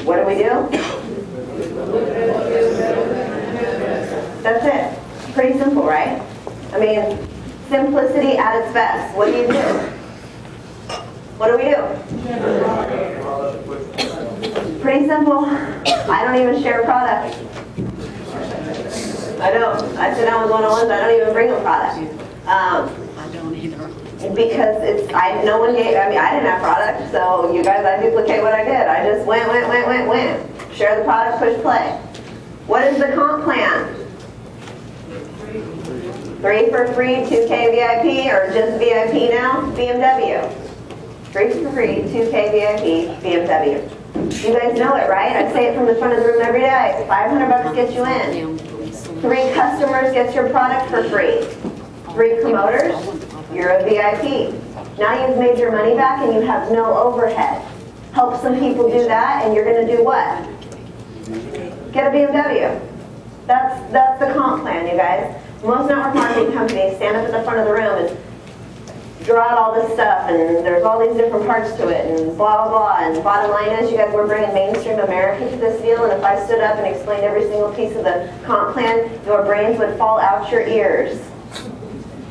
What do we do? That's it. Pretty simple, right? I mean, simplicity at its best. What do you do? What do we do? Pretty simple. I don't even share product. I don't. I sit down with one-on-ones. I don't even bring them product. I don't either. Because no one gave, I didn't have product, so you guys, I duplicate what I did. I just went. Share the product, push play. What is the comp plan? 3 for free, 2K VIP, or just VIP now? BMW. 3 for free, 2K VIP, BMW. You guys know it, right? I say it from the front of the room every day. 500 bucks gets you in. 3 customers gets your product for free. 3 promoters, you're a VIP. Now you've made your money back and you have no overhead. Help some people do that and you're going to do what? Get a BMW. That's the comp plan, you guys. Most network marketing companies stand up at the front of the room and draw out all this stuff, and there's all these different parts to it, and blah, blah, blah. And the bottom line is, you guys, we're bringing mainstream America to this deal, and if I stood up and explained every single piece of the comp plan, your brains would fall out your ears.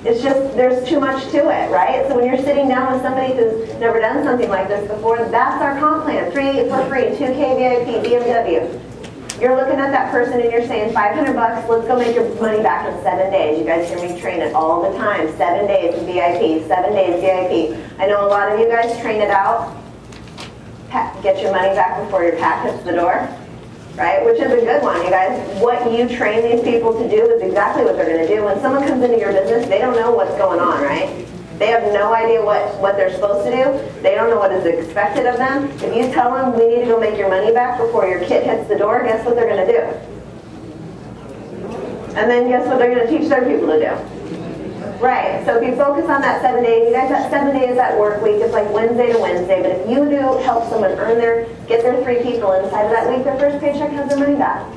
It's just, there's too much to it, right? So when you're sitting down with somebody who's never done something like this before, that's our comp plan. 3 for free, 2K VIP, BMW. You're looking at that person and you're saying, 500 bucks, let's go make your money back in 7 days. You guys hear me train it all the time. 7 days VIP, 7 days VIP. I know a lot of you guys train it out. Get your money back before your pack hits the door, right? Which is a good one, you guys. What you train these people to do is exactly what they're going to do. When someone comes into your business, they don't know what's going on, right? They have no idea what they're supposed to do. They don't know what is expected of them. If you tell them, we need to go make your money back before your kit hits the door, guess what they're going to do? And then guess what they're going to teach their people to do? Right, so if you focus on that 7 days, you guys got 7 days at work week, it's like Wednesday to Wednesday, but if you do help someone get their 3 people inside of that week, their first paycheck has their money back.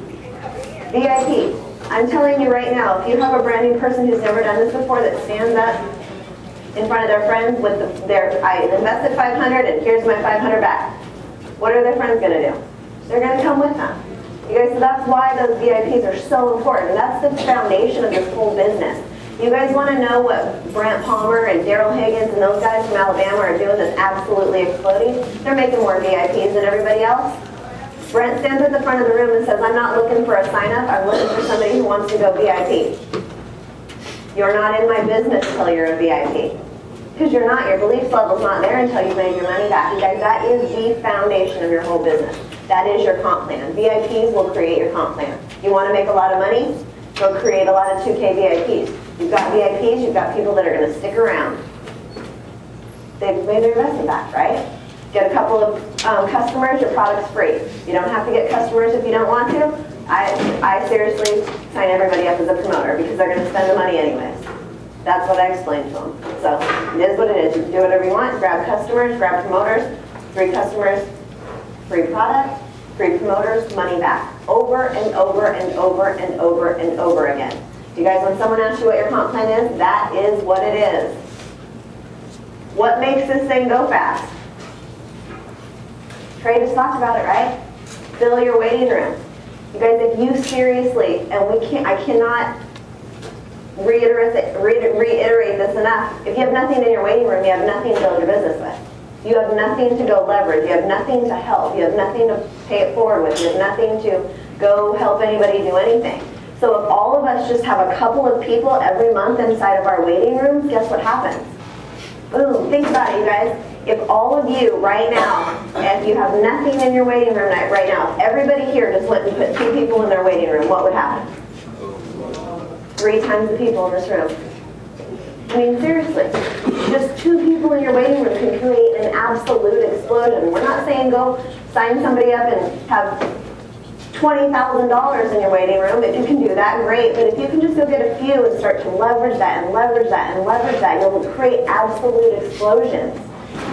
VIP. I'm telling you right now, if you have a brand new person who's never done this before that stands up in front of their friends with I invested 500 and here's my 500 back. What are their friends going to do? They're going to come with them. You guys, so that's why those VIPs are so important. That's the foundation of this whole business. You guys want to know what Brant Palmer and Daryl Higgins and those guys from Alabama are doing that's absolutely exploding? They're making more VIPs than everybody else. Brent stands at the front of the room and says, I'm not looking for a sign-up, I'm looking for somebody who wants to go VIP. You're not in my business until you're a VIP. Because you're not, your belief level's not there until you've made your money back. You guys, that is the foundation of your whole business. That is your comp plan. VIPs will create your comp plan. You want to make a lot of money? Go create a lot of 2K VIPs. You've got VIPs, you've got people that are going to stick around. They've made their investment back, right? Get a couple of customers, your product's free. You don't have to get customers if you don't want to. I seriously sign everybody up as a promoter because they're going to spend the money anyways. That's what I explained to them. So it is what it is. You can do whatever you want. Grab customers, grab promoters. 3 customers, free product. 3 promoters, money back. Over and over and over and over and over again. You guys, when someone asks you what your comp plan is, that is what it is. What makes this thing go fast? Trey just talked about it, right? Fill your waiting room. You guys, if you seriously, and I cannot reiterate this enough. If you have nothing in your waiting room, you have nothing to build your business with. You have nothing to go leverage. You have nothing to help. You have nothing to pay it forward with. You have nothing to go help anybody do anything. So if all of us just have a couple of people every month inside of our waiting rooms, guess what happens? Boom, think about it, you guys. If all of you right now, if you have nothing in your waiting room right now, if everybody here just went and put 2 people in their waiting room, what would happen? 3 times the people in this room. I mean, seriously, just 2 people in your waiting room can create an absolute explosion. We're not saying go sign somebody up and have $20,000 in your waiting room. If you can do that, great. But if you can just go get a few and start to leverage that and leverage that and leverage that, you'll create absolute explosions.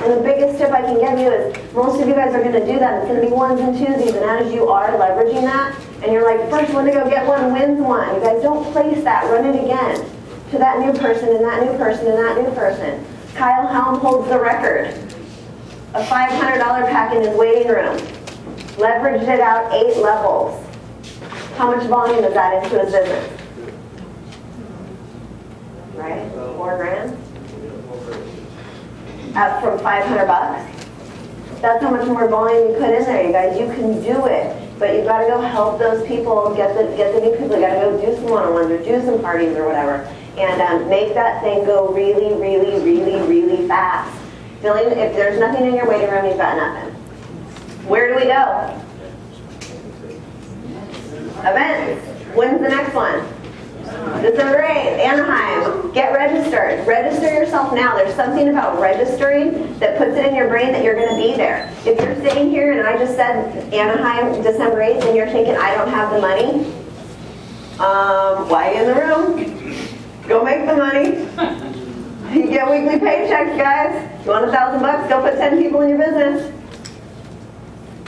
And the biggest tip I can give you is most of you guys are going to do that. It's going to be ones and twosies. And as you are leveraging that, and you're like, first one to go get one wins one. You guys don't place that. Run it again to that new person and that new person and that new person. Kyle Helm holds the record. A $500 pack in his waiting room. Leveraged it out 8 levels. How much volume is that into his business? Right? 4 grand? Up from 500 bucks? That's how much more volume you put in there, you guys. You can do it. But you've got to go help those people, get the new people. You've got to go do some one-on-ones or do some parties or whatever. And make that thing go really, really, really, really fast. If there's nothing in your waiting room, you've got nothing. Where do we go? Events. When's the next one? December 8th, Anaheim. Get registered. Register yourself now. There's something about registering that puts it in your brain that you're going to be there. If you're sitting here and I just said Anaheim, December 8th, and you're thinking, I don't have the money, why are you in the room? Go make the money. You get weekly paychecks, guys. You want $1,000 bucks? Go put 10 people in your business.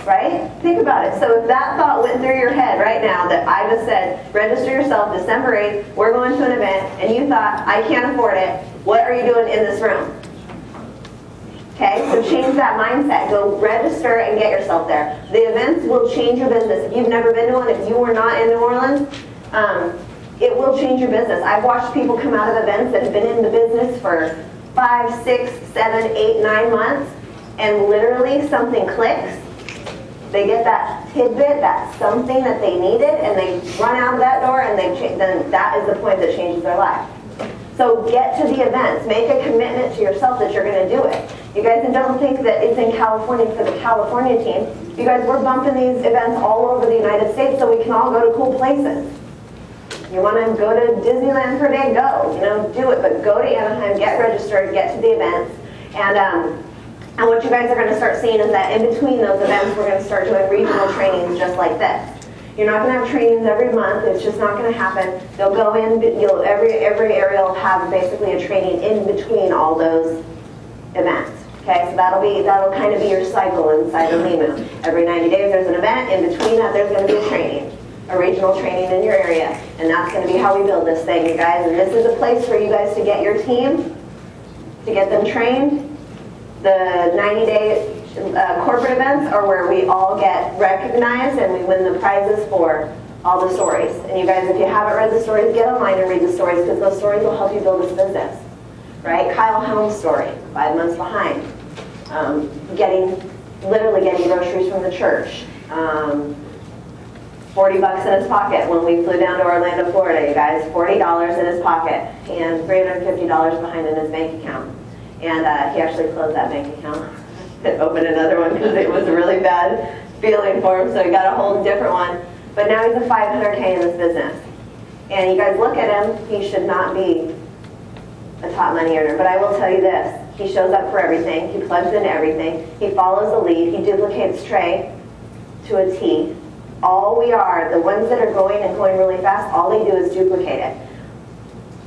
Right? Think about it. So if that thought went through your head right now that I just said, register yourself December 8th, we're going to an event, and you thought, I can't afford it, what are you doing in this room? Okay, so change that mindset. Go register and get yourself there. The events will change your business. If you've never been to one, if you were not in New Orleans, it will change your business. I've watched people come out of events that have been in the business for 5, 6, 7, 8, 9 months, and literally something clicks. They get that tidbit, that something that they needed, and they run out of that door, and then that is the point that changes their life. So get to the events. Make a commitment to yourself that you're going to do it. You guys don't think that it's in California for the California team. You guys, we're bumping these events all over the United States so we can all go to cool places. You want to go to Disneyland for a day? Go. You know, do it. But go to Anaheim, get registered, get to the events, and what you guys are going to start seeing is that in between those events, we're going to start doing regional trainings just like this. You're not going to have trainings every month. It's just not going to happen. They'll go in. Every area will have basically a training in between all those events. Okay, so that'll kind of be your cycle inside of Limu. Every 90 days there's an event. In between that, there's going to be a training, a regional training in your area, and that's going to be how we build this thing, you guys. And this is a place for you guys to get your team, to get them trained. The 90-day corporate events are where we all get recognized and we win the prizes for all the stories. And you guys, if you haven't read the stories, get online and read the stories because those stories will help you build this business. Right? Kyle Helm's story, 5 months behind. Literally getting groceries from the church. $40 in his pocket when we flew down to Orlando, Florida, you guys. $40 in his pocket and $350 behind in his bank account. And he actually closed that bank account and opened another one because it was a really bad feeling for him, so he got a whole different one. But now he's a $500K in this business. And you guys look at him, he should not be a top money earner. But I will tell you this, he shows up for everything, he plugs into everything, he follows the lead, he duplicates Trey to a T. All we are, the ones that are going and going really fast, all they do is duplicate it.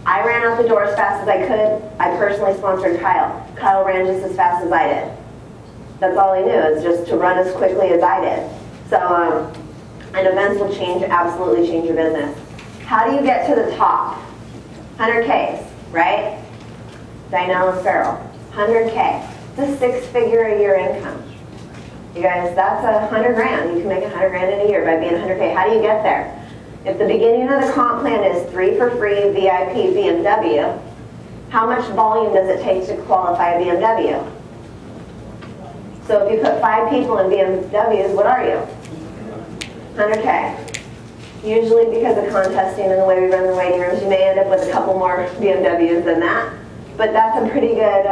I ran out the door as fast as I could. I personally sponsored Kyle. Kyle ran just as fast as I did. That's all he knew, is just to run as quickly as I did. So, and events will absolutely change your business. How do you get to the top? 100Ks, right? Dinell and Farrell, 100K. It's a 6-figure a year income. You guys, that's 100 grand. You can make 100 grand in a year by being 100K. How do you get there? If the beginning of the comp plan is 3 for free VIP BMW, how much volume does it take to qualify a BMW? So if you put 5 people in BMWs, what are you? 100K. Usually because of contesting and the way we run the waiting rooms, you may end up with a couple more BMWs than that. But that's a pretty good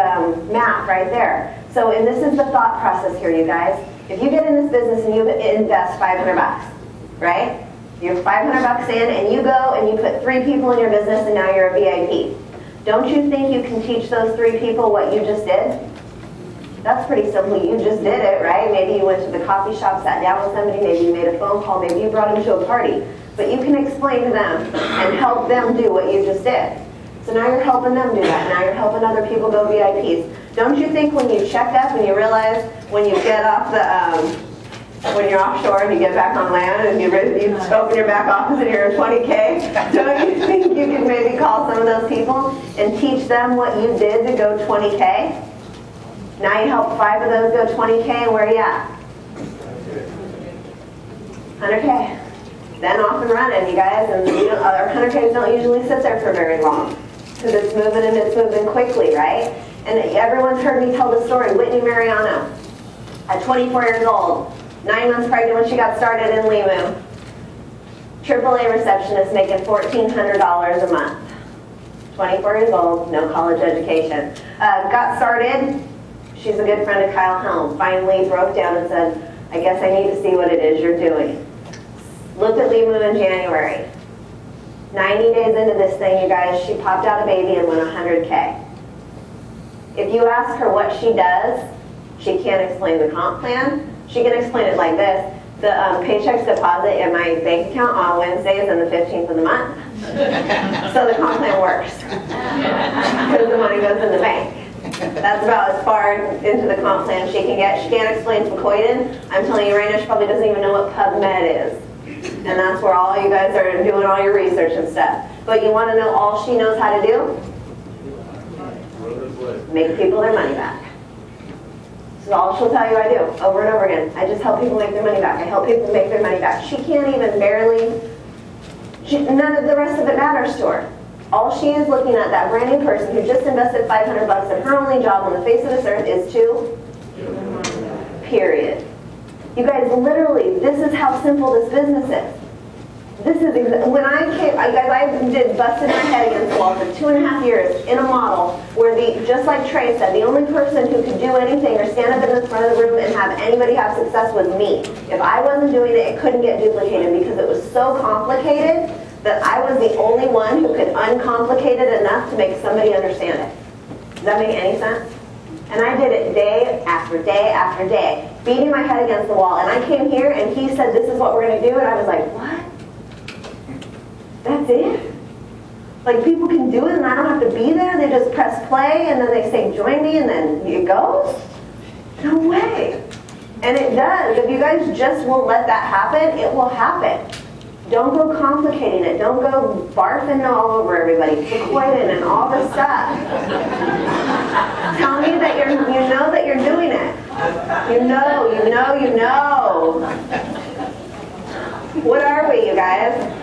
math right there. So, and this is the thought process here, you guys. If you get in this business and you invest 500 bucks, right? You're 500 bucks in and you go and you put 3 people in your business and now you're a VIP. Don't you think you can teach those 3 people what you just did? That's pretty simple. You just did it, right? Maybe you went to the coffee shop, sat down with somebody, maybe you made a phone call, maybe you brought them to a party. But you can explain to them and help them do what you just did. So now you're helping them do that. Now you're helping other people go VIPs. Don't you think when you check up and you realize when you get off the when you're offshore and you get back on land and you open your back office and you're 20K, don't you think you could maybe call some of those people and teach them what you did to go 20K? Now you help 5 of those go 20K, and where are you at? 100K. Then off and running, you guys, and our 100Ks don't usually sit there for very long because it's moving and it's moving quickly, right? And everyone's heard me tell the story. Whitney Mariano, at 24 years old, 9 months pregnant when she got started in Limu, AAA receptionist making $1,400 a month. 24 years old, no college education. Got started, she's a good friend of Kyle Helm, finally broke down and said, I guess I need to see what it is you're doing. Looked at Limu in January. 90 days into this thing, you guys, she popped out a baby and went 100K. If you ask her what she does, she can't explain the comp plan. She can explain it like this. The paychecks deposit in my bank account on Wednesdays and the 15th of the month. So the comp plan works. Because the money goes in the bank. That's about as far into the comp plan she can get. She can't explain Facoidin. I'm telling you right now, she probably doesn't even know what PubMed is. And that's where all you guys are doing all your research and stuff. But you want to know all she knows how to do? Make people their money back. This is all she'll tell you I do, over and over again. I just help people make their money back. I help people make their money back. She can't even none of the rest of it matters to her. All she is looking at, that brand new person who just invested $500 and her only job on the face of this earth is to, period. You guys, literally, this is how simple this business is. This is when I came, I busted my head against the wall for 2.5 years in a model where just like Trey said, the only person who could do anything or stand up in the front of the room and have anybody have success was me. If I wasn't doing it, it couldn't get duplicated because it was so complicated that I was the only one who could uncomplicate it enough to make somebody understand it. Does that make any sense? And I did it day after day after day, beating my head against the wall. And I came here and he said, this is what we're going to do. And I was like, what? That's it? Like people can do it and I don't have to be there? They just press play and then they say, join me, and then it goes? No way. And it does. If you guys just won't let that happen, it will happen. Don't go complicating it. Don't go barfing all over everybody, Facoidin and all this stuff. Tell me that you know that you're doing it. You know. What are we, you guys?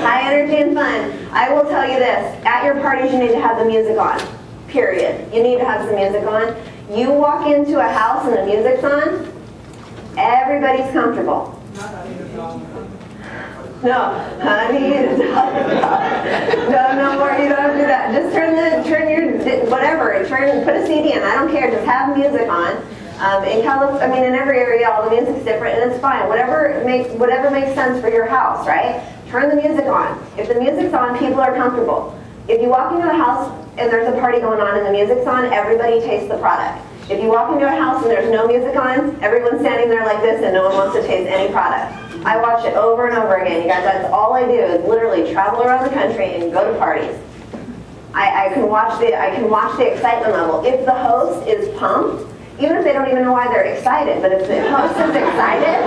High energy and fun. I will tell you this. At your parties, you need to have the music on. Period. You need to have some music on. You walk into a house and the music's on, everybody's comfortable. No, honey, no more. You don't have to do that. Just turn your whatever. Put a CD in. I don't care. Just have music on. In California, in every area, all the music's different, and it's fine. Whatever makes sense for your house, right? Turn the music on. If the music's on, people are comfortable. If you walk into a house and there's a party going on and the music's on, everybody tastes the product. If you walk into a house and there's no music on, everyone's standing there like this and no one wants to taste any product. I watch it over and over again. You guys, that's all I do is literally travel around the country and go to parties. I can watch the excitement level. If the host is pumped, even if they don't even know why they're excited, but if the host is excited,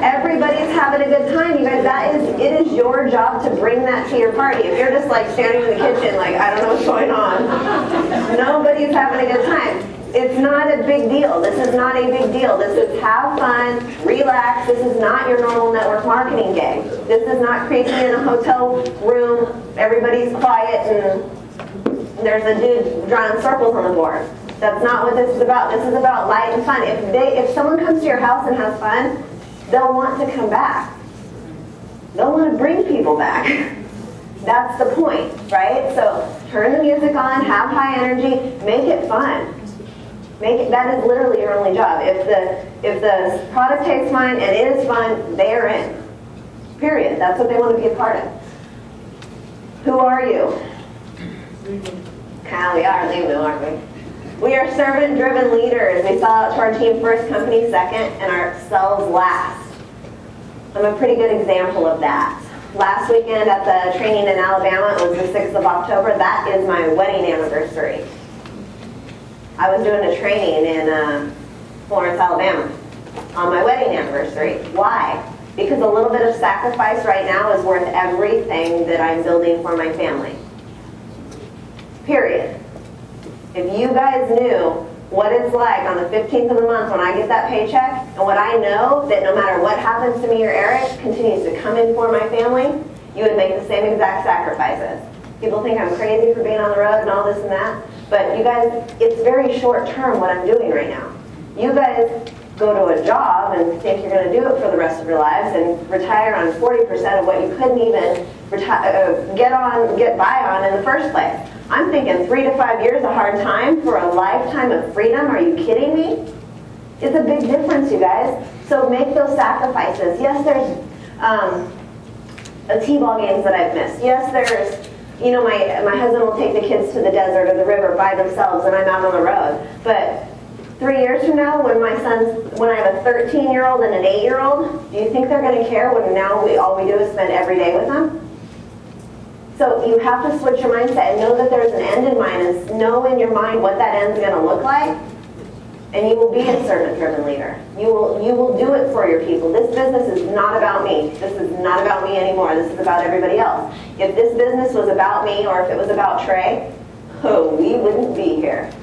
everybody's having a good time. You guys, it is your job to bring that to your party. If you're just like standing in the kitchen like, I don't know what's going on, nobody's having a good time. It's not a big deal. This is not a big deal. This is have fun, relax. This is not your normal network marketing gig. This is not creepy in a hotel room, everybody's quiet and there's a dude drawing circles on the board. That's not what this is about. This is about light and fun. If someone comes to your house and has fun, they'll want to come back. They'll want to bring people back. That's the point, right? So turn the music on, have high energy, make it fun. That is literally your only job. If the product tastes fine and it is fun, they are in. Period. That's what they want to be a part of. Who are you? We are Limu, aren't we? We are servant-driven leaders. We sell out to our team first, company second, and ourselves last. I'm a pretty good example of that. Last weekend at the training in Alabama, it was the 6th of October. That is my wedding anniversary. I was doing a training in Florence, Alabama on my wedding anniversary. Why? Because a little bit of sacrifice right now is worth everything that I'm building for my family. Period. If you guys knew what it's like on the 15th of the month when I get that paycheck, and what I know that no matter what happens to me or Eric continues to come in for my family, you would make the same exact sacrifices. People think I'm crazy for being on the road and all this and that, but you guys, it's very short term what I'm doing right now. You guys go to a job and think you're going to do it for the rest of your lives and retire on 40% of what you couldn't even get by on in the first place. I'm thinking 3 to 5 years a hard time for a lifetime of freedom. Are you kidding me? It's a big difference, you guys. So make those sacrifices. Yes, there's T-ball games that I've missed. Yes, there's, you know, my husband will take the kids to the desert or the river by themselves and I'm out on the road. But 3 years from now, when I have a 13-year-old and an 8-year-old, do you think they're going to care when now all we do is spend every day with them? So you have to switch your mindset and know that there's an end in mind, and know in your mind what that end's going to look like, and you will be a servant-driven leader. You will do it for your people. This business is not about me. This is not about me anymore. This is about everybody else. If this business was about me, or if it was about Trey, oh, we wouldn't be here.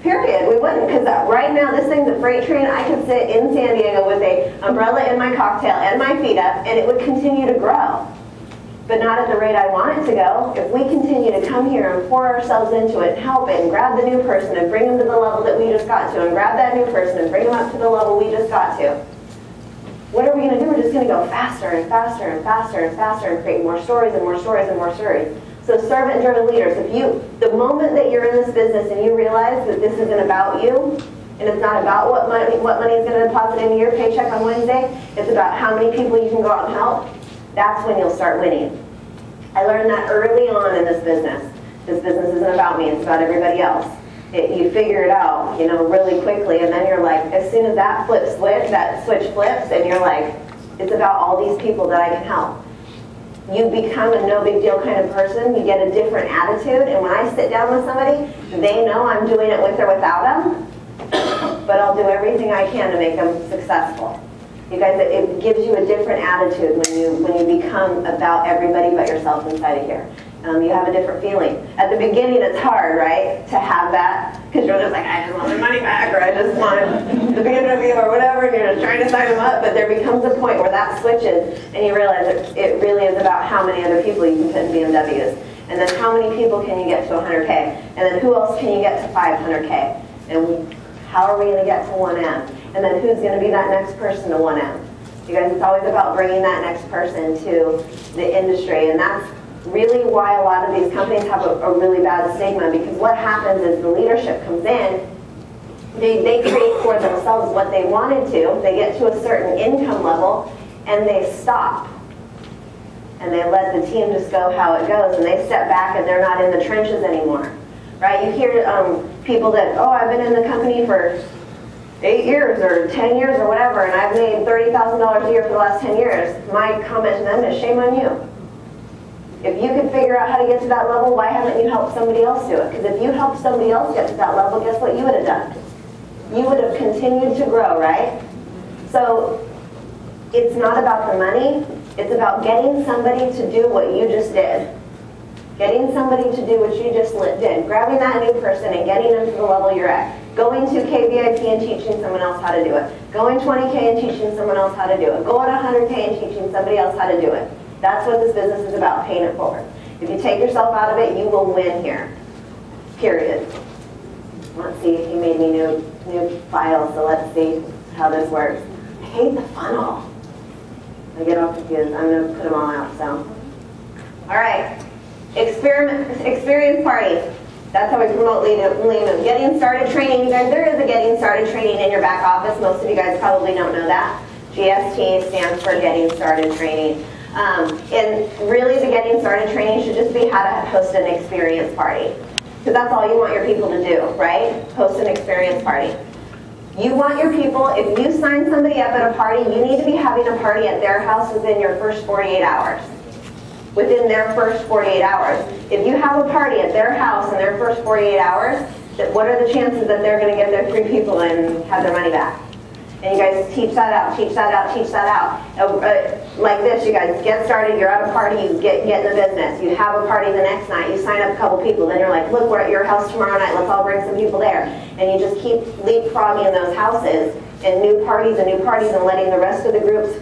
Period. We wouldn't, because right now this thing's a freight train. I could sit in San Diego with an umbrella and my cocktail and my feet up, and it would continue to grow. But not at the rate I want it to go. If we continue to come here and pour ourselves into it and help it and grab the new person and bring them to the level that we just got to, and grab that new person and bring them up to the level we just got to, what are we going to do? We're just going to go faster and faster and faster and faster and create more stories and more stories and more stories. So servant-driven leaders, the moment that you're in this business and you realize that this isn't about you, and it's not about what money is going to deposit into your paycheck on Wednesday, it's about how many people you can go out and help, that's when you'll start winning. I learned that early on in this business. This business isn't about me, it's about everybody else. You figure it out, you know, really quickly, and then you're like, as soon as that switch flips, and you're like, it's about all these people that I can help. You become a no big deal kind of person, you get a different attitude, and when I sit down with somebody, they know I'm doing it with or without them, but I'll do everything I can to make them successful. You guys, it gives you a different attitude when you become about everybody but yourself inside of here. You have a different feeling. At the beginning, it's hard, right, to have that, because you're just like, I just want my money back, or I just want the BMW or whatever, and you're just trying to sign them up, but there becomes a point where that switches, and you realize it really is about how many other people you can put in BMWs, and then how many people can you get to 100K, and then who else can you get to 500K, and how are we going to get to 1M, and then who's going to be that next person to 1M. You guys, it's always about bringing that next person to the industry, and that's really why a lot of these companies have a really bad stigma, because what happens is the leadership comes in, they create for themselves what they wanted to, they get to a certain income level, and they stop. And they let the team just go how it goes, and they step back and they're not in the trenches anymore. Right? You hear people that, oh, I've been in the company for 8 years or 10 years or whatever, and I've made $30,000 a year for the last 10 years. My comment to them is, shame on you. If you could figure out how to get to that level, why haven't you helped somebody else do it? Because if you helped somebody else get to that level, guess what you would have done? You would have continued to grow, right? So it's not about the money. It's about getting somebody to do what you just did. Getting somebody to do what you just did. Grabbing that new person and getting them to the level you're at. Going to KVIP and teaching someone else how to do it. Going 20K and teaching someone else how to do it. Going 100K and teaching somebody else how to do it. That's what this business is about, paying it forward. If you take yourself out of it, you will win here. Period. Let's see, he made me new file, so let's see how this works. I hate the funnel. I get all confused. I'm going to put them all out, so. All right. Experience party. That's how we promote lean movement. Getting started training. You guys, there is a getting started training in your back office. Most of you guys probably don't know that. GST stands for getting started training. And really the getting started training should just be how to host an experience party. Because that's all you want your people to do, right? Host an experience party. You want your people, if you sign somebody up at a party, you need to be having a party at their house within your first 48 hours. Within their first 48 hours. If you have a party at their house in their first 48 hours, what are the chances that they're going to get their 3 people and have their money back? And you guys teach that out, teach that out, teach that out. Like this, you guys get started, you're at a party, you get in the business. You have a party the next night, you sign up a couple people, then you're like, look, we're at your house tomorrow night, let's all bring some people there. And you just keep leapfrogging those houses and new parties and letting the rest of the groups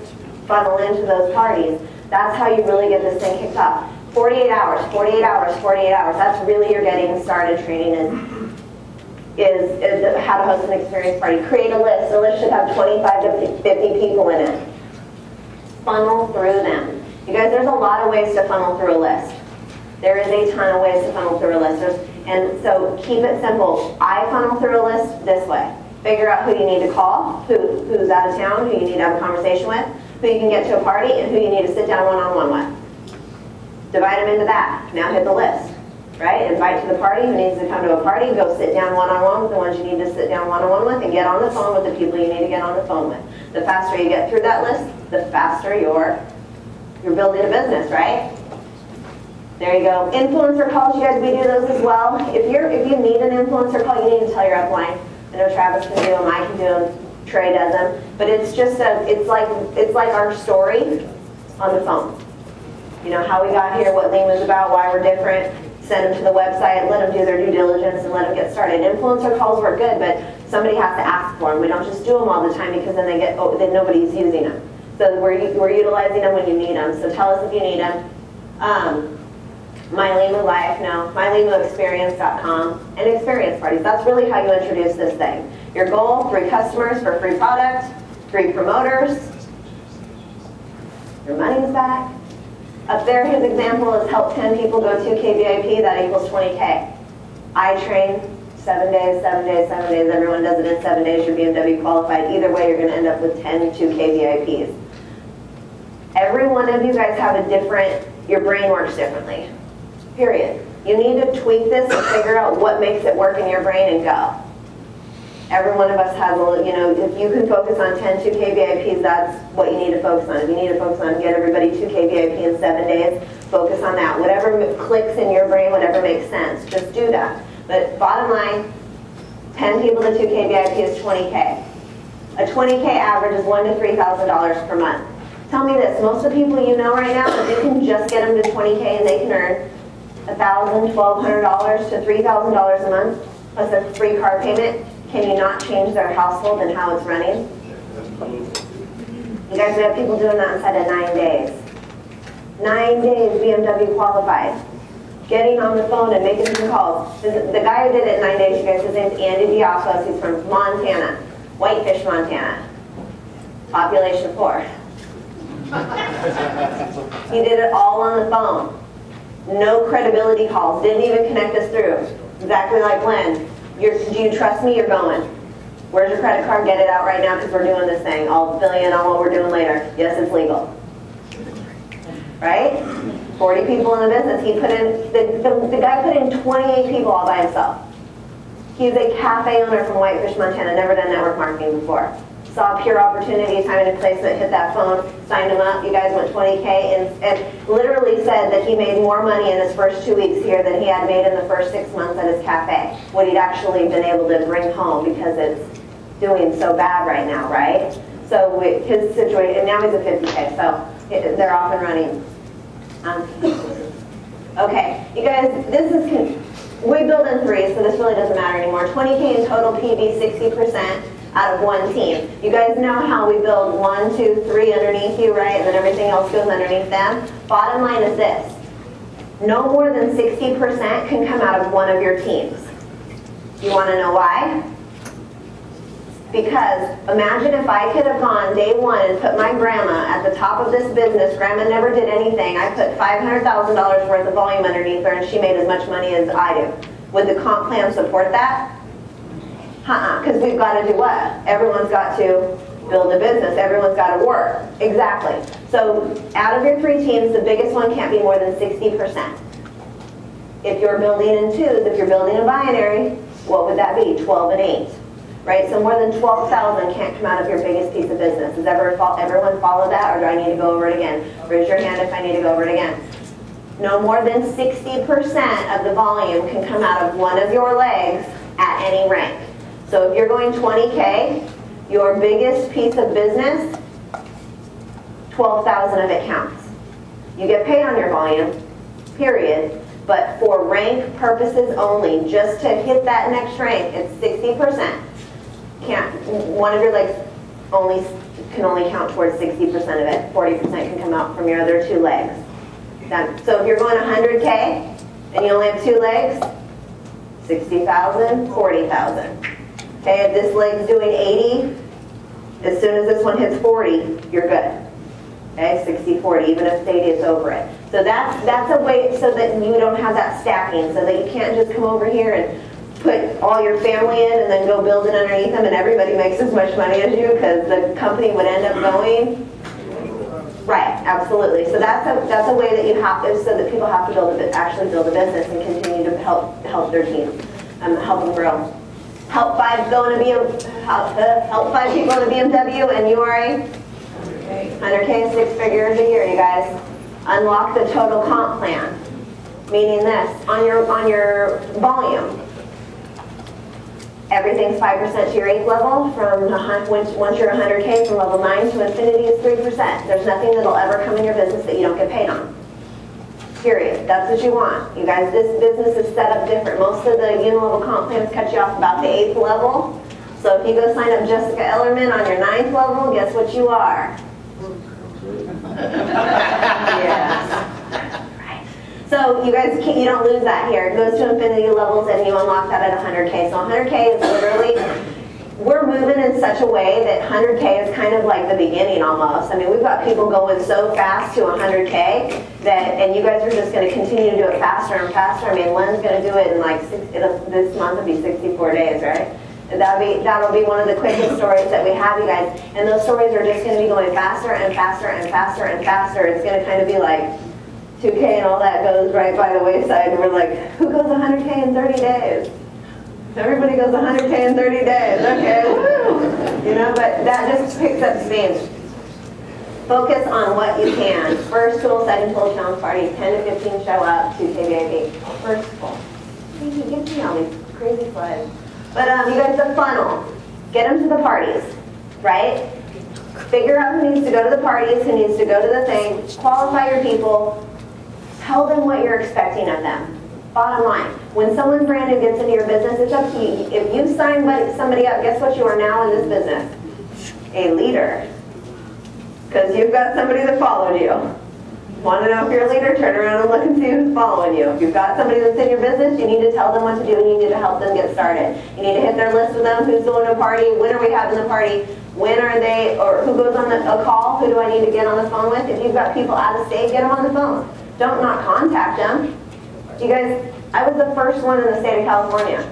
funnel into those parties. That's how you really get this thing kicked off. 48 hours, 48 hours, 48 hours. That's really your getting started training is how to host an experience party. Create a list. The list should have 25 to 50 people in it. Funnel through them. You guys, there's a lot of ways to funnel through a list. There is a ton of ways to funnel through a list. And so keep it simple. I funnel through a list this way. Figure out who you need to call, who's out of town, who you need to have a conversation with, who you can get to a party, and who you need to sit down one-on-one with. Divide them into that. Now hit the list. Right? Invite to the party who needs to come to a party. Go sit down one-on-one with the ones you need to sit down one-on-one with, and get on the phone with the people you need to get on the phone with. The faster you get through that list, the faster you're building a business, right? There you go. Influencer calls, you guys, we do those as well. If you need an influencer call, you need to tell your upline. I know Travis can do them, I can do them, Trey does them, but it's just it's like our story on the phone. You know, how we got here, what Lean was about, why we're different. Send them to the website, let them do their due diligence, and let them get started. Influencer calls work good, but somebody has to ask for them. We don't just do them all the time because then then nobody's using them. So we're utilizing them when you need them. So tell us if you need them. MyLeanWith Life, no, MyLeanWithExperience.com, and experience parties. That's really how you introduce this thing. Your goal: 3 customers for free product, 3 promoters. Your money's back. Up there, his example is help 10 people go 2K VIP, that equals 20K. I train 7 days, 7 days, 7 days. Everyone does it in 7 days. You're BMW qualified. Either way, you're going to end up with 10 2K VIPs. Every one of you guys have a different, your brain works differently, period. You need to tweak this and figure out what makes it work in your brain and go. Every one of us has a, if you can focus on 10 2K VIPs, that's what you need to focus on. If you need to focus on get everybody 2K VIP in 7 days, focus on that. Whatever clicks in your brain, whatever makes sense, just do that. But bottom line, 10 people to 2K VIP is 20K. A 20K average is $1,000 to $3,000 per month. Tell me this, most of the people you know right now, if you can just get them to 20K and they can earn $1,000, $1,200 to $3,000 a month, plus a free car payment, can you not change their household and how it's running? You guys have people doing that inside of 9 days. 9 days BMW qualified. Getting on the phone and making some calls. The guy who did it in 9 days, you guys, his name's Andy Diafos. He's from Montana, Whitefish, Montana. Population 4. He did it all on the phone. No credibility calls. Didn't even connect us through. Exactly like Glenn. Do you trust me? You're going. Where's your credit card? Get it out right now because we're doing this thing. I'll fill you in on what we're doing later. Yes, it's legal. Right? 40 people in the business. He put in, the guy put in 28 people all by himself. He's a cafe owner from Whitefish, Montana. Never done network marketing before. Saw pure opportunity, time and placement, hit that phone, signed him up. You guys went 20K and literally said that he made more money in his first 2 weeks here than he had made in the first 6 months at his cafe. What he'd actually been able to bring home because it's doing so bad right now, right? So his situation, and now he's at 50K, so they're off and running. Okay, you guys, we build in 3, so this really doesn't matter anymore. 20K in total PV, 60%. Out of one team. You guys know how we build 1, 2, 3 underneath you, right? And then everything else goes underneath them. Bottom line is this. No more than 60% can come out of one of your teams. You want to know why? Because imagine if I could have gone day 1 and put my grandma at the top of this business. Grandma never did anything. I put $500,000 worth of volume underneath her and she made as much money as I do. Would the comp plan support that? Because we've got to do what? Everyone's got to build a business. Everyone's got to work. Exactly. So out of your 3 teams, the biggest one can't be more than 60%. If you're building in 2s, if you're building a binary, what would that be? 12 and 8. Right? So more than 12,000 can't come out of your biggest piece of business. Does everyone follow that, or do I need to go over it again? Raise your hand if I need to go over it again. No more than 60% of the volume can come out of one of your legs at any rank. So if you're going 20K, Your biggest piece of business, 12,000 of it counts. You get paid on your volume, period, but for rank purposes only, just to hit that next rank, it's 60%. One of your legs can only count towards 60% of it. 40% can come out from your other 2 legs. So if you're going 100K and you only have 2 legs, 60,000, 40,000. Okay, if this leg's doing 80, as soon as this one hits 40, you're good. Okay, 60, 40, even if 80 is over it. So that's a way so that you don't have that stacking, so that you can't just come over here and put all your family in and then go build it underneath them and everybody makes as much money as you, because the company would end up going. Right, absolutely. So that's a way that you have to, so that people have to actually build a business and continue to help their team, help them grow. Help 5 people in a BMW, and you are a 100K, 6 figures a year, you guys. Unlock the total comp plan, meaning this, on your volume, everything's 5% to your 8th level. Once you're 100K, from level 9 to infinity is 3%. There's nothing that'll ever come in your business that you don't get paid on. Period. That's what you want. You guys, this business is set up different. Most of the uni-level comp plans cut you off about the 8th level. So if you go sign up Jessica Ellerman on your 9th level, guess what you are? Yes. Right. So you guys, you don't lose that here. It goes to infinity levels and you unlock that at 100K. So 100K is literally, we're moving in such a way that 100K is kind of like the beginning almost. I mean, we've got people going so fast to 100K that, and you guys are just going to continue to do it faster and faster. I mean, Len's going to do it in like this month will be 64 days, right? And that'll be one of the quickest stories that we have, you guys. And those stories are just going to be going faster and faster and faster and faster. It's going to kind of be like 2K and all that goes right by the wayside. And we're like, who goes 100K in 30 days? Everybody goes 100K in 30 days. Okay, woo! You know, but that just picks up speed. Focus on what you can. First tool, second tool, challenge party. 10 to 15 show up, 2K baby. First tool. You give me all these crazy slides. But you guys, the funnel. Get them to the parties, right? Figure out who needs to go to the parties, who needs to go to the thing. Qualify your people. Tell them what you're expecting of them. Bottom line, when someone brand new gets into your business, it's up to you. If you sign somebody up, guess what you are now in this business? A leader. Because you've got somebody that followed you. Want to know if you're a leader? Turn around and look and see who's following you. If you've got somebody that's in your business, you need to tell them what to do and you need to help them get started. You need to hit their list with them. Who's going to a party? When are we having the party? When are they, or who goes on a call? Who do I need to get on the phone with? If you've got people out of state, get them on the phone. Don't not contact them. You guys, I was the first one in the state of California.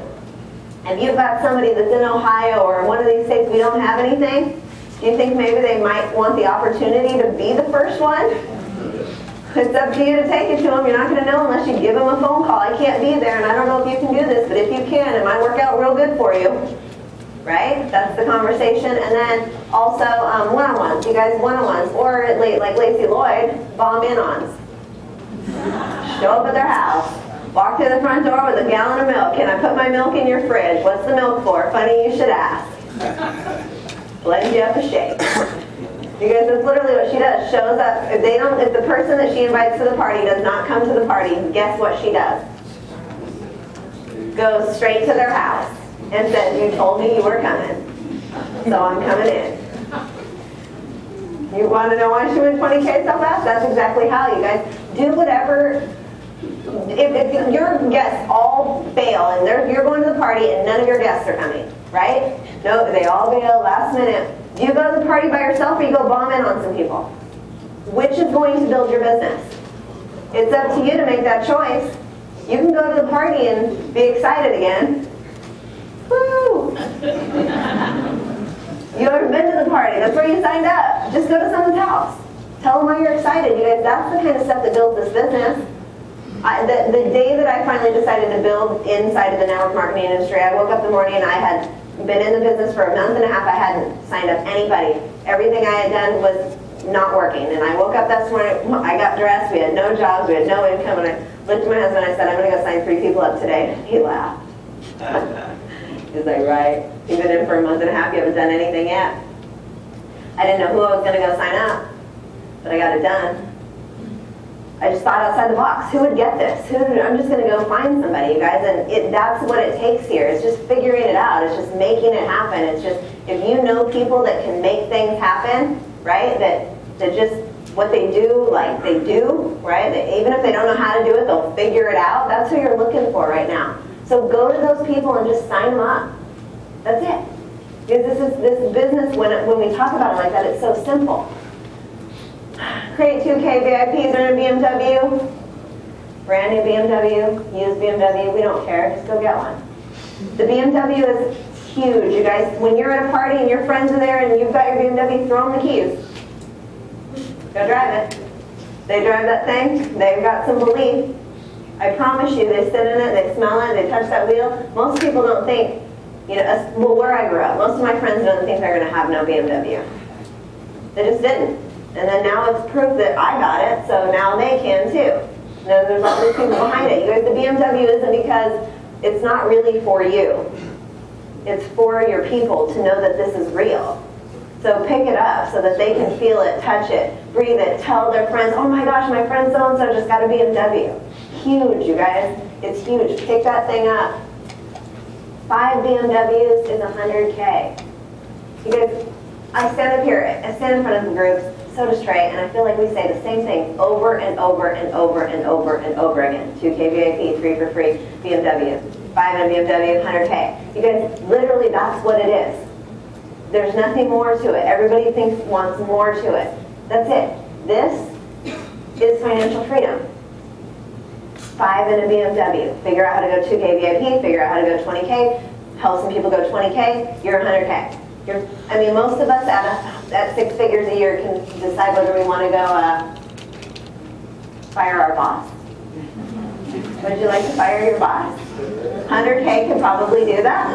If you've got somebody that's in Ohio or one of these states we don't have anything, do you think maybe they might want the opportunity to be the first one? It's up to you to take it to them. You're not going to know unless you give them a phone call. I can't be there and I don't know if you can do this, but if you can, it might work out real good for you. Right? That's the conversation. And then also one-on-ones. You guys, one-on-ones. Or like Lacey Lloyd, bomb in-ons. Show up at their house. Walk to the front door with a gallon of milk. Can I put my milk in your fridge? What's the milk for? Funny you should ask. Blend you up a shake. You guys, that's literally what she does. Shows up. If the person that she invites to the party does not come to the party, guess what she does? Goes straight to their house and says, you told me you were coming, so I'm coming in. You want to know why she went 20K so fast? That's exactly how, you guys. Do whatever. If your guests all bail and you're going to the party and none of your guests are coming, right? No, they all bail last minute. Do you go to the party by yourself or you go bomb in on some people? Which is going to build your business? It's up to you to make that choice. You can go to the party and be excited again. Woo! You haven't been to the party. That's where you signed up. Just go to someone's house. Tell them why you're excited. You guys, that's the kind of stuff that builds this business. The day that I finally decided to build inside of the network marketing industry, I woke up in the morning and I had been in the business for a month and a half. I hadn't signed up anybody. Everything I had done was not working. And I woke up that morning, I got dressed, we had no jobs, we had no income, and I looked at my husband and I said, I'm going to go sign 3 people up today. He laughed. He's like, right. You've been in for a month and a half, you haven't done anything yet. I didn't know who I was going to go sign up, but I got it done. I just thought outside the box. Who would get this? I'm just going to go find somebody, you guys. And that's what it takes here. It's just figuring it out. It's just making it happen. It's just, if you know people that can make things happen, right, that just what they do, like they do, right, even if they don't know how to do it, they'll figure it out. That's who you're looking for right now. So go to those people and just sign them up. That's it. Because this business, when we talk about it like that, it's so simple. Create 2K VIPs, earn a BMW, brand new BMW, used BMW, we don't care, just go get one. The BMW is huge, you guys. When you're at a party and your friends are there and you've got your BMW, throw them the keys. Go drive it. They drive that thing, they've got some belief. I promise you, they sit in it, they smell it, they touch that wheel. Most people don't think, you know, well, where I grew up, most of my friends don't think they're going to have no BMW. They just didn't. And then now it's proof that I got it, so now they can too. Now there's all these people behind it. You guys, the BMW isn't because it's not really for you. It's for your people to know that this is real. So pick it up so that they can feel it, touch it, breathe it, tell their friends, oh my gosh, my friend so-and-so just got a BMW. Huge, you guys. It's huge. Pick that thing up. 5 BMWs is 100K. You guys, I stand up here, I stand in front of the groups, so does Trey, and I feel like we say the same thing over and over and over and over and over again. 2K VIP, 3 for free, BMW, 5 in a BMW, 100K. You guys, literally that's what it is. There's nothing more to it. Everybody wants more to it. That's it. This is financial freedom. 5 in a BMW. Figure out how to go 2K VIP, figure out how to go 20K, help some people go 20K, you're 100K. I mean, most of us at 6 figures a year can decide whether we want to go fire our boss. Would you like to fire your boss? 100K could probably do that.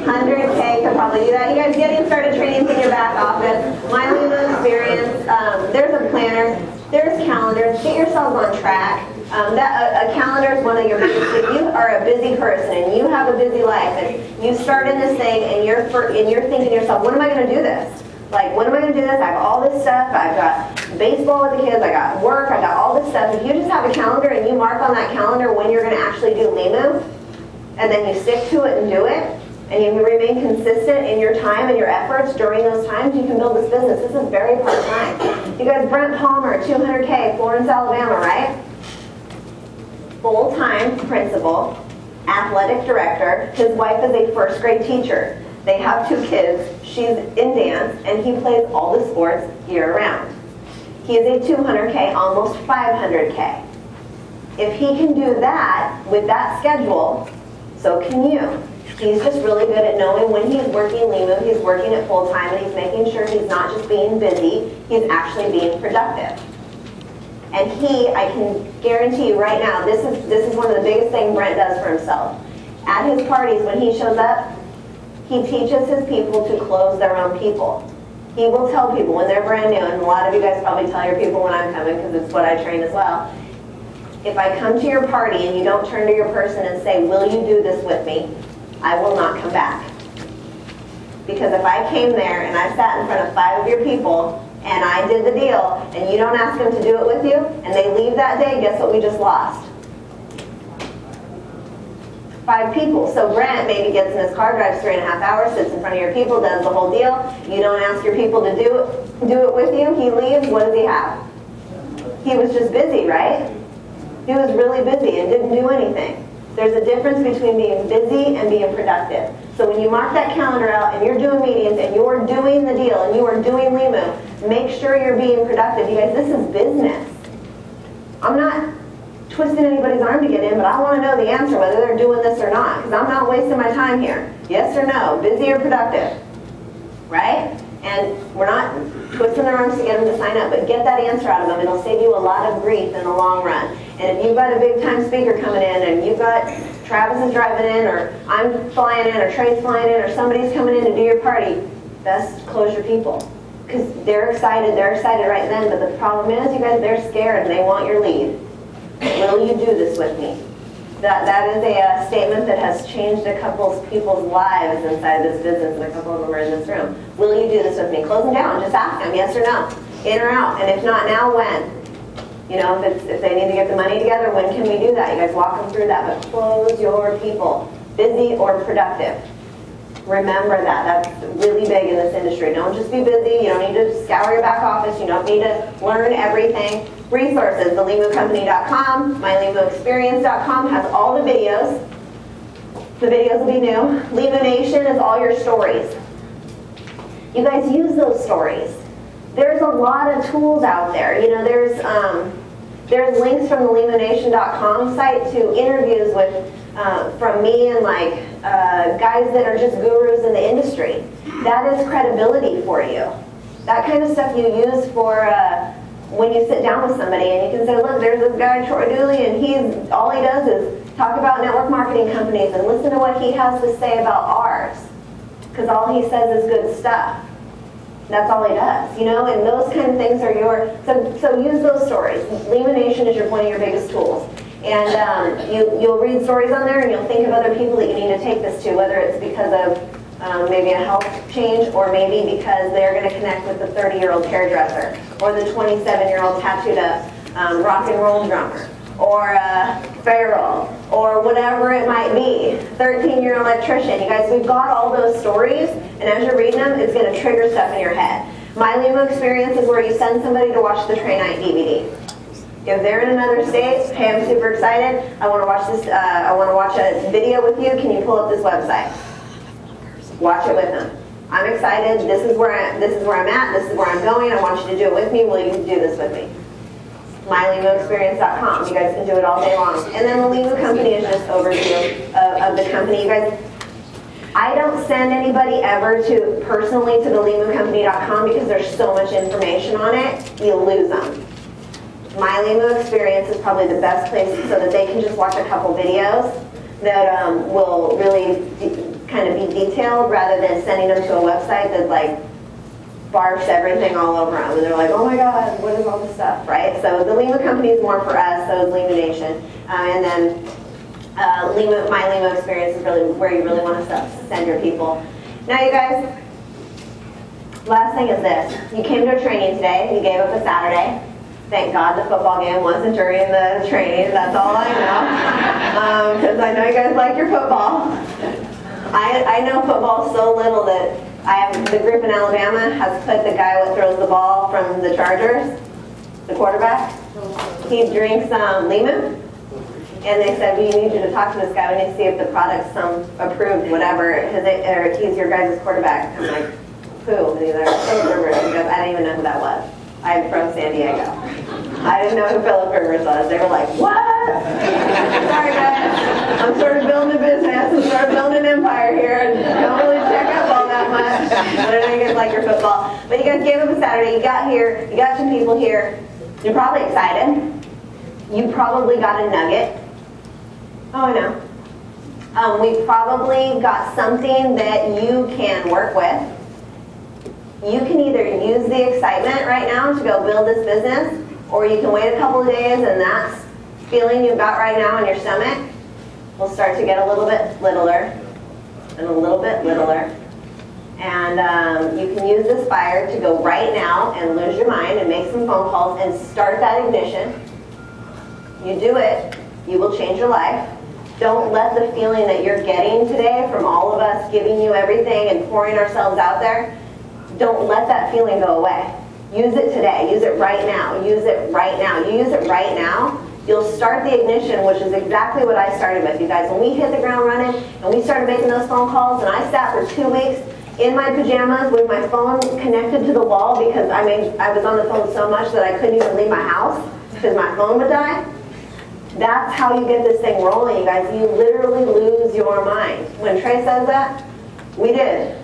100K could probably do that. You guys getting started training in your back office. My Lima experience, there's a planner, there's calendars. Get yourselves on track. A calendar is one of your biggest. If you are a busy person and you have a busy life and you start in this thing and you're thinking to yourself, when am I going to do this? Like, when am I going to do this? I have all this stuff. I've got baseball with the kids. I got work. I got all this stuff. If you just have a calendar and you mark on that calendar when you're going to actually do Limu, and then you stick to it and do it, and you remain consistent in your time and your efforts during those times, you can build this business. This is very part-time. You guys, Brent Palmer, 200K, Florence, Alabama, right? Full-time principal, athletic director. His wife is a first grade teacher. They have 2 kids. She's in dance, and he plays all the sports year-round. He is a 200K, almost 500K. If he can do that with that schedule, so can you. He's just really good at knowing when he's working Limu, he's working it full-time, and he's making sure he's not just being busy, he's actually being productive. And I can guarantee you right now, this is one of the biggest things Brent does for himself. At his parties, when he shows up, he teaches his people to close their own people. He will tell people when they're brand new, and a lot of you guys probably tell your people when I'm coming because it's what I train as well. If I come to your party and you don't turn to your person and say, will you do this with me? I will not come back. Because if I came there and I sat in front of 5 of your people and I did the deal, and you don't ask them to do it with you, and they leave that day, guess what we just lost? 5 people. So Brent maybe gets in his car, drives 3.5 hours, sits in front of your people, does the whole deal. You don't ask your people to do it with you. He leaves. What does he have? He was just busy, right? He was really busy and didn't do anything. There's a difference between being busy and being productive. So when you mark that calendar out and you're doing meetings and you're doing the deal and you are doing Limu, make sure you're being productive. You guys, this is business. I'm not twisting anybody's arm to get in, but I want to know the answer, whether they're doing this or not, because I'm not wasting my time here. Yes or no, busy or productive, right? And we're not twisting their arms to get them to sign up, but get that answer out of them. It'll save you a lot of grief in the long run. And if you've got a big time speaker coming in, and you've got Travis is driving in, or I'm flying in, or Trey's flying in, or somebody's coming in to do your party, best close your people. Because they're excited right then, but the problem is, you guys, they're scared and they want your lead. Will you do this with me? That is a statement that has changed a couple people's lives inside this business, and a couple of them are in this room. Will you do this with me? Close them down. Just ask them, yes or no, in or out. And if not now, when? You know, if they need to get the money together, when can we do that? You guys walk them through that. But close your people, busy or productive. Remember that. That's really big in this industry. Don't just be busy. You don't need to scour your back office. You don't need to learn everything. Resources, thelimucompany.com, mylimuexperience.com has all the videos. The videos will be new. Limu Nation is all your stories. You guys use those stories. There's a lot of tools out there. You know, there's links from the limunation.com site to interviews with from me and like guys that are just gurus in the industry. That is credibility for you. That kind of stuff you use for when you sit down with somebody and you can say, look, there's this guy, Troy Dooley, and all he does is talk about network marketing companies, and listen to what he has to say about ours. Because all he says is good stuff. That's all he does, you know, and those kind of things are so use those stories. Limu Nation is one of your biggest tools. And you'll read stories on there and you'll think of other people that you need to take this to, whether it's because of maybe a health change, or maybe because they're going to connect with the 30-year-old hairdresser, or the 27-year-old tattooed up rock and roll drummer, or Pharaoh, or whatever it might be, 13-year-old electrician. You guys, we've got all those stories, and as you're reading them, it's going to trigger stuff in your head. My Limu Experience is where you send somebody to watch the Train Night DVD. If they're in another state, hey, I'm super excited. I want to watch this. I want to watch a video with you. Can you pull up this website? Watch it with them. I'm excited. This is where I'm at. This is where I'm going. I want you to do it with me. Will you do this with me? mylimuexperience.com. You guys can do it all day long. And then the Limu Company is just overview of the company. You guys, I don't send anybody ever personally to the limucompany.com because there's so much information on it. You lose them. My Limu Experience is probably the best place so that they can just watch a couple videos that will really kind of be detailed, rather than sending them to a website that like barfs everything all over them. And they're like, oh my God, what is all this stuff, right? So the Limu Company is more for us, so is Limu Nation. And then My Limu Experience is really where you really want to send your people. Now you guys, last thing is this. You came to a training today, you gave up a Saturday. Thank God the football game wasn't during the training, that's all I know. Because I know you guys like your football. I know football so little that the group in Alabama has put the guy who throws the ball from the Chargers, the quarterback, he drinks Limu. And they said, we need you to talk to this guy. We need to see if the product's approved, whatever. Or he's your guys' quarterback. I'm like, who? And he's like, Philip Rivers. He goes, I didn't even know who that was. I'm from San Diego. I didn't know who Philip Rivers was. They were like, what? Sorry, guys. I'm sort of building a business and sort of building an empire here, and don't really check up all that much. But I know you guys like your football. But you guys gave up a Saturday. You got here. You got some people here. You're probably excited. You probably got a nugget. Oh, I know. We probably got something that you can work with. You can either use the excitement right now to go build this business, or you can wait a couple of days and that feeling you've got right now in your stomach will start to get a little bit littler and a little bit littler. And you can use this fire to go right now and lose your mind and make some phone calls and start that ignition. You do it, you will change your life. Don't let the feeling that you're getting today from all of us giving you everything and pouring ourselves out there, don't let that feeling go away. Use it today. Use it right now. Use it right now. You use it right now, you'll start the ignition, which is exactly what I started with, you guys. When we hit the ground running and we started making those phone calls, and I sat for 2 weeks in my pajamas with my phone connected to the wall because I was on the phone so much that I couldn't even leave my house because my phone would die. That's how you get this thing rolling, you guys. You literally lose your mind. When Trey says that, we did.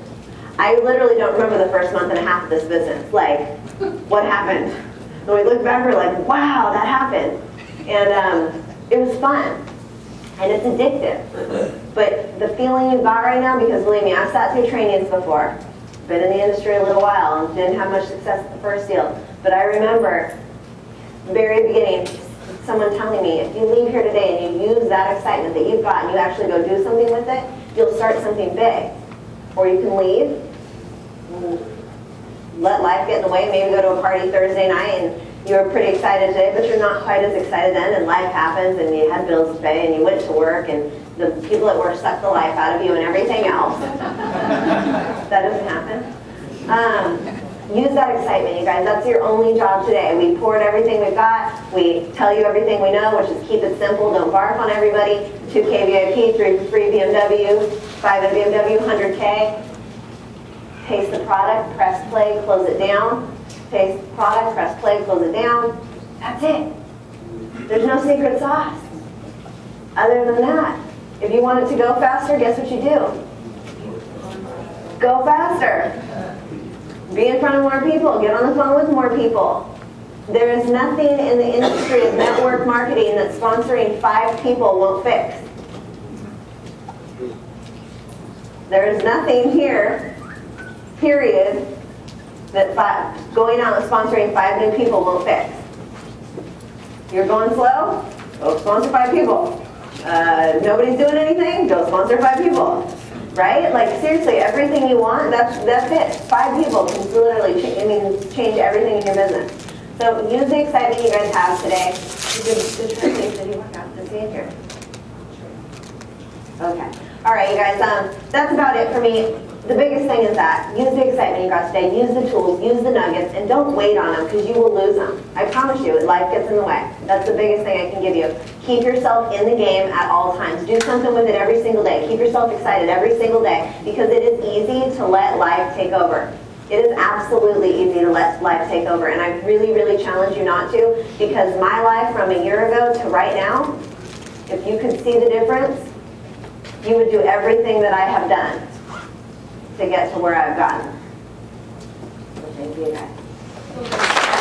I literally don't remember the first month and a half of this business. Like, what happened? And we look back, we're like, wow, that happened. And it was fun. And it's addictive. But the feeling you've got right now, because believe me, I've sat through trainings before. Been in the industry a little while and didn't have much success at the first deal. But I remember, very beginning, someone telling me, if you leave here today and you use that excitement that you've got and you actually go do something with it, you'll start something big. Or you can leave, let life get in the way, maybe go to a party Thursday night and you were pretty excited today, but you're not quite as excited then, and life happens and you had bills to pay and you went to work and the people at work sucked the life out of you and everything else. That doesn't happen. Use that excitement, you guys. That's your only job today. We poured everything we've got. We tell you everything we know, which is keep it simple. Don't barf on everybody. 2K VIP, 3 for free BMW, 5 at BMW, 100K. Taste the product, press play, close it down. Taste the product, press play, close it down. That's it. There's no secret sauce. Other than that, if you want it to go faster, guess what you do? Go faster. Be in front of more people. Get on the phone with more people. There is nothing in the industry of network marketing that sponsoring 5 people won't fix. There is nothing here, period, that going out and sponsoring 5 new people won't fix. You're going slow? Go sponsor 5 people. Nobody's doing anything? Go sponsor 5 people. Right? Like seriously, everything you want, that's it. 5 people can literally change everything in your business. So use the excitement you guys have today. Did you work out? Is he in here? Okay. All right, you guys. That's about it for me. The biggest thing is that use the excitement you got today. Use the tools. Use the nuggets, and don't wait on them because you will lose them. I promise you, life gets in the way. That's the biggest thing I can give you. Keep yourself in the game at all times. Do something with it every single day. Keep yourself excited every single day because it is easy to let life take over. It is absolutely easy to let life take over, and I really, really challenge you not to because my life from a year ago to right now, if you could see the difference, you would do everything that I have done to get to where I've gotten. So thank you guys.